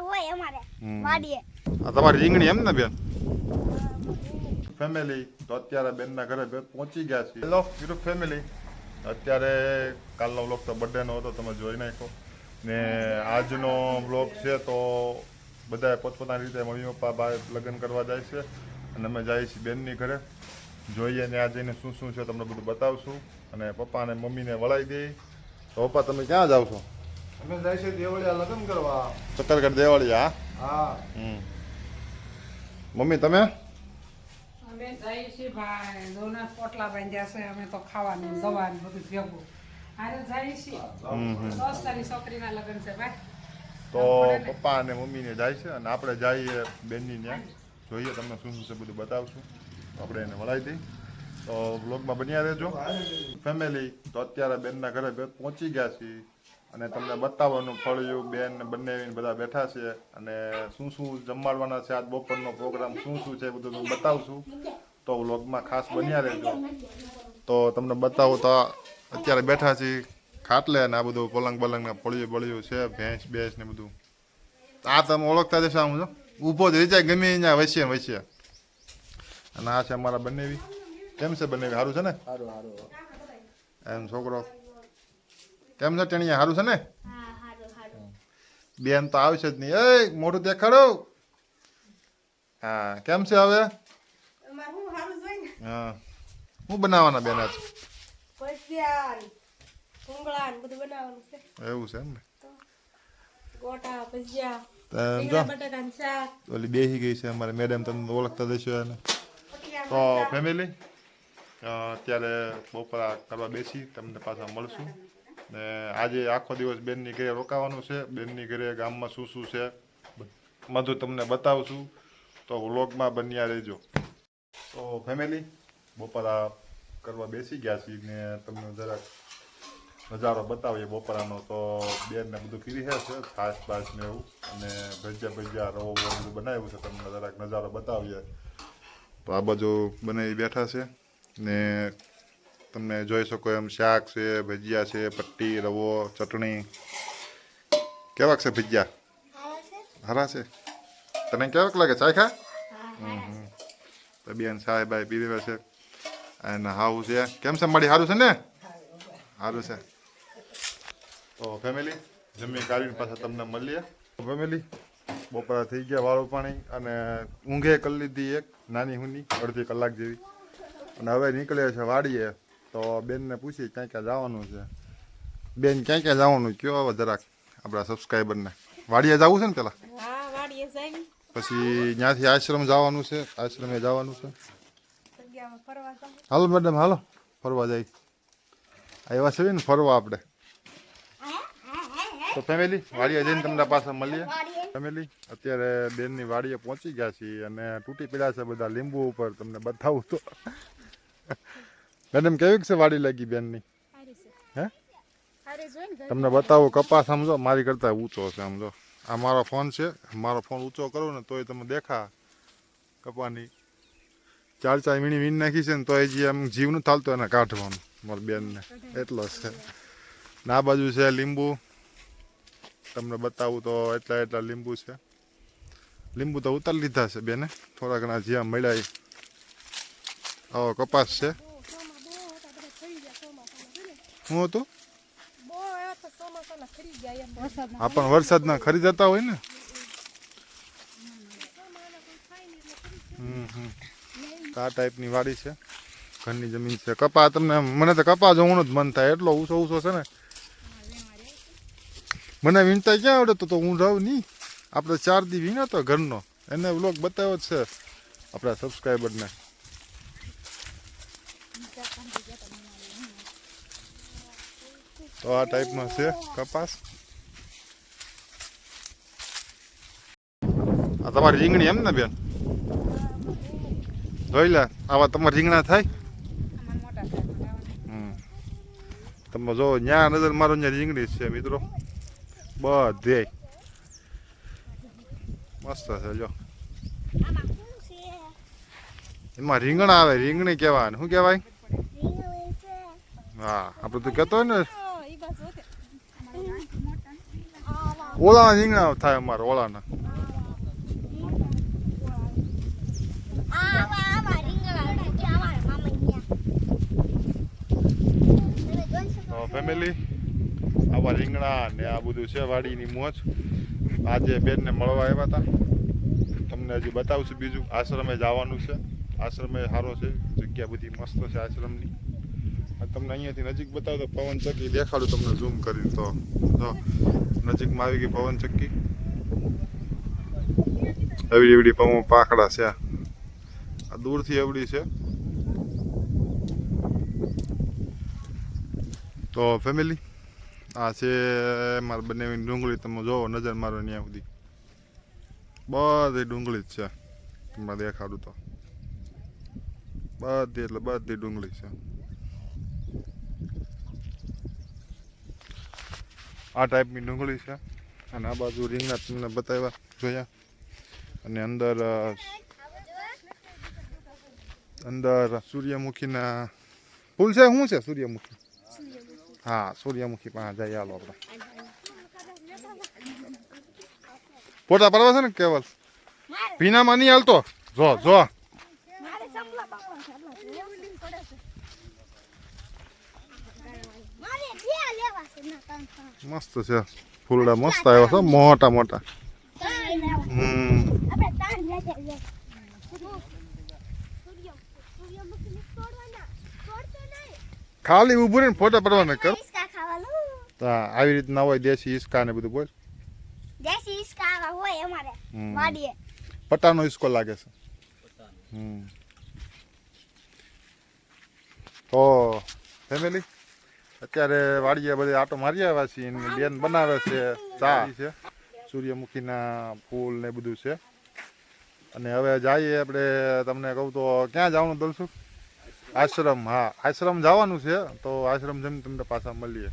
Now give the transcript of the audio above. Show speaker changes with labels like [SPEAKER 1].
[SPEAKER 1] હોય અમારે વાડીએ.
[SPEAKER 2] આ તમારી રીંગણી એમ ને બેન? ફેમિલી તો અત્યારે બેનના ઘરે પહોંચી ગયા છે. હેલો યુટ્યુબ ફેમિલી, અત્યારે કાલનો વ્લોગ તો બર્થડેનો હતો, તમે જોઈ નાખો ને આજનો વ્લોગ છે તો બધા પોતપોતાની રીતે મમ્મી પપ્પા ભાઈ લગ્ન કરવા જાય છે અને અમે જઈએ છીએ બેનની ઘરે. જોઈએ ને આ જઈને શું શું છે તમને બધું બતાવશું અને પપ્પા અને મમ્મીને વળાવી દઈએ. તો પપ્પા તમે ક્યાં જાવ છો?
[SPEAKER 3] અમે જાય છે દેવળિયા લગ્ન કરવા.
[SPEAKER 2] સત્તરગઢ દેવાળિયા?
[SPEAKER 3] હા.
[SPEAKER 2] મમ્મી તમે?
[SPEAKER 4] અમે જઈએ છીએ ભાઈ, દોના પોટલા બાંધ્યા છે, અમે તો ખાવાનું જવાનું બધું ભેગું હારે જઈએ છીએ. 10 તારી છોકરીના લગ્ન છે ભાઈ.
[SPEAKER 2] તો પપ્પા અને મમ્મીને જાય છે અને આપણે જઈએ બેનની ત્યાં. જોઈએ તમને શું શું છે બધું બતાવશું. આપણે એને વળાવી દઈએ. તો બ્લોગમાં બન્યા રહેજો ફેમિલી. તો અત્યારે બેનના ઘરે પહોંચી ગયા છીએ અને તમને બતાવવાનું ફળિયું બેન બંને બધા બેઠા છે અને શું શું જમાડવાના છે, આજ બપોરનો પ્રોગ્રામ શું શું છે એ બધું તમને બતાવશું. તો વ્લોગમાં ખાસ બન્યા રહેજો. તો તમને બતાવો તો અત્યારે બેઠા છીએ ખાટલે અને આ બધું પલંગ બલંગના ફળિયું છે, ભેંસ બેસ ને બધું. આ તમે ઓળખતા જશો. આમ જો ઊભો જ રહી જાય ગમે અહીંયા વચ્ચે વચ્ચે. અને આ છે અમારા બંનેવી. કેમ છે બંનેવી? સારું છે ને? એમ છોકરો કેમ છે ટેણીયા? સારું છે ને? બેન તો આવશે જ નહીં. એ મોઢું દેખાડો. હા કેમ છે હવે? હા શું બનાવવાના બેન આજ? એવું છે એમ ને? ઓલી બેસી ગઈ છે અમારે મેડમ, તમે ઓળખતા જશો એને. તો ફેમિલી અત્યારે બપોરા કરવા બેસી તમને પાછા મળશું. ને આજે આખો દિવસ બેનની ઘરે રોકાવાનું છે. બેનની ઘરે ગામમાં શું શું છે બધું તમને બતાવશું. તો વ્લોગમાં બન્યા રહેજો. તો ફેમિલી બપોરા કરવા બેસી ગયા છીએ ને તમને જરાક નજારો બતાવીએ બપોરાનો. તો બેનને બધું કીધી છે છાશ બાશ ને એવું અને ભજીયા રવો બધું બનાવ્યું છે. તમને જરાક નજારો બતાવીએ. તો આ બાજુ બનાવી બેઠા છે ને તમને જોઈ શકો એમ શાક છે, ભજીયા છે, પટ્ટી, રવો, ચટણી. કેવાક છે ભજીયા? હારા છે. તને કેવાક લાગે? ચાખા? તો બેન સાહેબ ભાઈ પીવે છે અને હાવું છે. કેમ છે મારી? સારું છે ને? સારું છે. તો ફેમિલી જમી કાઢીને પાછા તમને મળીએ. ફેમિલી બપોરા થઈ ગયા, વાળું પાણી અને ઊંઘે કરી લીધી એક નાની હુની અડધી કલાક જેવી. અને હવે નીકળે છે વાડીએ. તો બેનને પૂછી ક્યાં ક્યાં જવાનું છે. બેન ક્યાં ક્યાં જવાનું કયો હવે જરાક આપણા સબસ્ક્રાઈબરને. વાડીએ જવું છે ને પેલા? પછી ત્યાંથી આશ્રમ જવાનું છે. આશ્રમે જવાનું છે. હાલો મેડમ હાલો ફરવા જાય. આવ્યા છે ને ફરવા આપણે. તો ફેમિલી વાડીએ જઈને તમને પાછા મળીએ. ફેમિલી અત્યારે બેનની વાડીએ પહોંચી ગયા છીએ અને તૂટી પડ્યા છે બધા લીંબુ ઉપર. તમને બતાવું તો મેડમ કેવી છે વાડી લાગી બેનની? હે તમને બતાવું. કપાસ સમજો મારી કરતા ઊંચો છે. સમજો આ મારો ફોન છે. મારો ફોન ઊંચો કરો ને તોય તમે દેખા કપાની 4 વીણી વીણ નાખી છે ને તો હજી આમ જીવ નથી ચાલતો એને કાઢવાનું મારી બેનને. એટલો છે. ને આ બાજુ છે લીંબુ. તમને બતાવું તો એટલા લીંબુ છે. લીંબુ તો ઉતારી લીધા છે બેને થોડા ઘણા જ્યાં મળ્યા. આવો કપાસ છે. શું હતું? હા પણ વરસાદના ખરી જતા હોય ને. આ ટાઈપની વાડી છે. ઘરની જમીન છે. કપા તમને મને તો કપા જોવાનું જ મન થાય. એટલો ઊંચો છે ને. મને વીણતા ક્યાં આવડે તો હું રહું નહીં. આપણે 4 દી વીણ્યો તો ઘરનો. એને વ્લોગ બતાવ્યો જ છે આપણા સબસ્ક્રાઈબરને. તો આ ટાઈપનો છે કપાસ. આ તમારી રીંગણી એમ ને બેન? જોઈ લે આવા તમારા રીંગણા થાય. તમે જો ન્યા નજર મારો ત્યાં રીંગણી છે મિત્રો. બધે મસ્ત છે. જો એમાં રીંગણા આવે. રીંગણી કહેવાય. શું કહેવાય? હા આપણે તો કહેતો હોય ને ઓલાના રીંગણા થાય અમારે ઓલાના.
[SPEAKER 1] આવા રીંગણા કે અમારા મામા ગયા તમે જોઈ શકો
[SPEAKER 2] તો ફેમિલી આવા રીંગણા ને આ બધું છે વાડીની મોજ. આજે બેનને મળવા આવ્યા હતા. તમને હજી બતાવશું બીજું. આશ્રમે જવાનું છે. આશ્રમે સારો છે, જગ્યા બધી મસ્ત છે આશ્રમની. તમને અહીંયાથી નજીક બતાવો તો પવન ચક્કી દેખાડું તમને ઝૂમ કરીને. તો જો નજીકમાં આવી ગઈ પવન ચક્કી. એવડી એવડી પવન પાકડા છે. આ દૂરથી એવડી છે. તો ફેમિલી આ છે મારે બનાવીને ડુંગળી. તમે જોવો નજર મારો ત્યાં સુધી બધી ડુંગળી જ છે. તમને દેખાડું તો બધી એટલે બધી ડુંગળી છે. આ ટાઈપની ડુંગળી છે. અને આ બાજુ રીંગણા તમને બતાવ્યા જોયા. અને અંદર સૂર્યમુખીના ફૂલ છે. શું છે સૂર્યમુખી? હા સૂર્યમુખી પાસે જાય. હાલો આપણે ફોટા પાડવા છે ને કેવલ ભીનામાં નહીં હાલતો. જો જો
[SPEAKER 1] મારે સંભળા બાપા સંભળા લેવલિંગ પડે છે મારે બે લેવા છે ના ત્રણ
[SPEAKER 2] મસ્ત છે. ફૂલડા મસ્ત આવ્યા છે મોટા મોટા.
[SPEAKER 1] આપણે ત્રણ લેજે લે સૂર્યમુખી ને તોડવાના તોડતો નહીં
[SPEAKER 2] ખાલી ઊભું રહીને ફોટા પાડવાના કર.
[SPEAKER 1] ઈસકા ખાવાનું
[SPEAKER 2] તો આવી રીતના હોય દેશી ઈસકા ને બધું બોલ.
[SPEAKER 1] દેશી ઈસકા હોય અમારે વાડીએ.
[SPEAKER 2] પટ્ટાનો ઈસકો લાગે છે. તો ફેમિલી અત્યારે વાડીએ બધે આટો મારી આવ્યા છીએ. બેન બનાવે છે ચા છે. સૂર્યમુખીના ફૂલ ને બધું છે. અને હવે જઈએ આપણે. તમને કહું તો ક્યાં જવાનું દલસુખ? આશ્રમ. હા આશ્રમ જવાનું છે. તો આશ્રમ જઈને તમને પાછા મળીએ.